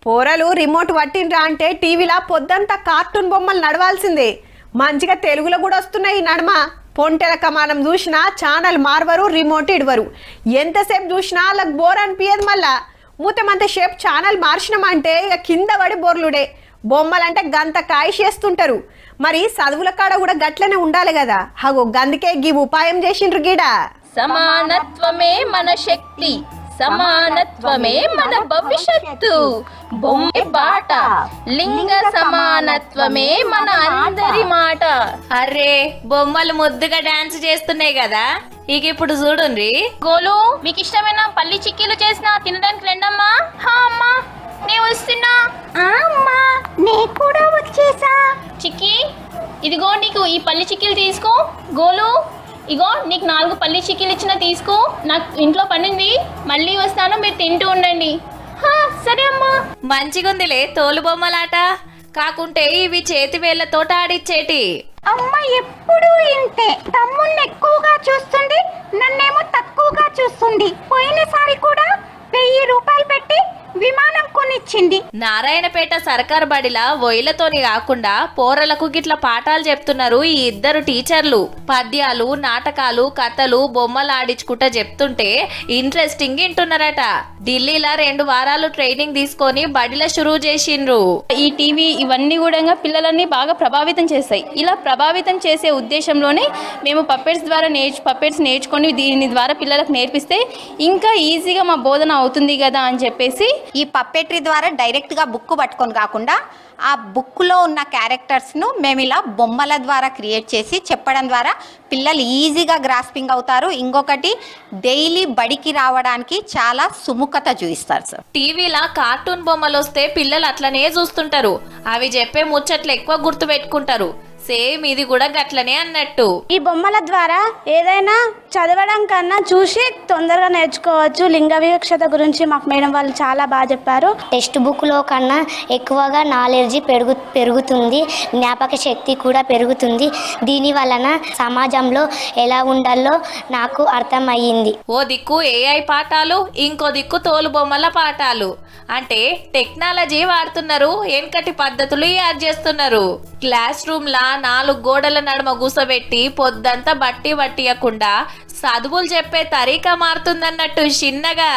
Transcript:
పోరలు remote పట్టిండ్రా అంటే టీవీలో పొద్దంతా కార్టూన్ బొమ్మలు నడవాల్సిందే. మంచిగా తెలుగులో కూడా వస్తున్నాయి. నడమ పొంటెల కమానం చూసినా ఛానల్ మార్వరు, రిమోట్ ఇడవరు. ఎంతసేపు చూసినా వాళ్ళకి బోర్ అనిపించదు. మళ్ళా మూతమంత షేప్ ఛానల్ మార్చినామంటే ఇక కింద పడి బోర్లుడే. బొమ్మలంటే గంత కాయిష్ చేస్తుంటారు. మరి చదువుల కాడ కూడా గట్లనే ఉండాలి కదా. హగో గందుకే గీ ఉపాయం చేసిండ్రు గీడ. సమానత్వమే మన శక్తి, సమానత్వమే మన భవిష్యత్తు. బొమ్మ బాట, లింగ సమానత్వమే మన అందరి మాట. అరే బొమ్మలు ముద్దుగా డాన్స్ చేస్తున్నాయి కదా, ఇక ఇప్పుడు చూడండి. గోలు, మీకు ఇష్టమైన పల్లి చిక్కీలు చేసిన తినడానికి రండమ్మా. హా అమ్మా, నేను వస్తున్నా. అమ్మా నే కూడా వచ్చేసా. చిక్కీ, ఇదిగో నీకు ఈ పల్లి చిక్కీలు తీసుకో. గోలు, ఇగో నీకు 4 పల్లి చిక్కీలు ఇచ్చిన తీసుకో. నాకు ఇంట్లో పనింది, మళ్ళీ వస్తాను, మీరు తింటూ ఉండండి. సరే అమ్మా. మంచిగుందిలే తోలు బొమ్మలాట. కాకుంటే ఇవి చేతి వేళ్లతోట ఆడిచ్చేటి. అమ్మ ఎప్పుడు ఇంతే, తమ్ముల్ని ఎక్కువగా చూస్తుంది, నన్నేమో తక్కువగా చూస్తుంది. పోయినసారి కూడా 1000 రూపాయలు పెట్టి విమానం కొనిచ్చింది. నారాయణపేట సర్కార్ బడిలా వొయ్యిలతోని కాకుండా పోరలకు గిట్ల పాఠాలు చెప్తున్నారు ఈ ఇద్దరు టీచర్లు. పద్యాలు, నాటకాలు, కథలు, బొమ్మలు ఆడించుకుంటా చెప్తుంటే ఇంట్రెస్టింగ్ వింటున్నారట. ఢిల్లీలో 2 వారాలు ట్రైనింగ్ తీసుకొని బడిలో షురూ చేసిండ్రు. ఈ టీవీ ఇవన్నీ కూడా పిల్లలని బాగా ప్రభావితం చేస్తాయి. ఇలా ప్రభావితం చేసే ఉద్దేశంలోనే మేము పప్పెట్స్ నేర్చుకొని దీని ద్వారా పిల్లలకు నేర్పిస్తే ఇంకా ఈజీగా మా బోధన అవుతుంది కదా అని చెప్పేసి ఈ పప్పెట్రీ ద్వారా డైరెక్ట్గా బుక్ పట్టుకొని కాకుండా ఆ బుక్లో ఉన్న క్యారెక్టర్స్ను మేము ఇలా బొమ్మల ద్వారా క్రియేట్ చేసి చెప్పడం ద్వారా పిల్లలు ఈజీగా గ్రాస్పింగ్ అవుతారు. ఇంకొకటి డైలీ బడికి రావడానికి చాలా సుముఖత చూపిస్తారు సార్. టీవీలో కార్టూన్ బొమ్మలు వస్తే పిల్లలు అట్లనే చూస్తుంటారు. అవి చెప్పే ముచ్చట్లు ఎక్కువ గుర్తు పెట్టుకుంటారు. సేమ్ ఇది కూడా గట్లనే అన్నట్టు. ఈ బొమ్మల ద్వారా ఏదైనా చదవడం కన్నా చూసి తొందరగా నేర్చుకోవచ్చు. లింగ వివక్షత గురించి మాకు మేడం వాళ్ళు చాలా బాగా చెప్పారు. టెక్స్ట్ బుక్లో కన్నా ఎక్కువగా నాలెడ్జ్ పెరుగుతుంది, జ్ఞాపక శక్తి కూడా పెరుగుతుంది. దీని వలన సమాజంలో ఎలా ఉండాలో నాకు అర్థమయ్యింది. ఓ దిక్కు ఏఐ పాఠాలు, ఇంకో దిక్కు తోలు బొమ్మల పాఠాలు. అంటే టెక్నాలజీ వాడుతున్నారు, వెనకటి పద్ధతులు యాడ్ చేస్తున్నారు. క్లాస్ రూమ్ లా 4 గోడల నడుమ కూసబెట్టి పొద్దంతా బట్టి పట్టియకుండా చదువులు చెప్పే తరీకా మారుతుందన్నట్టు చిన్నగా.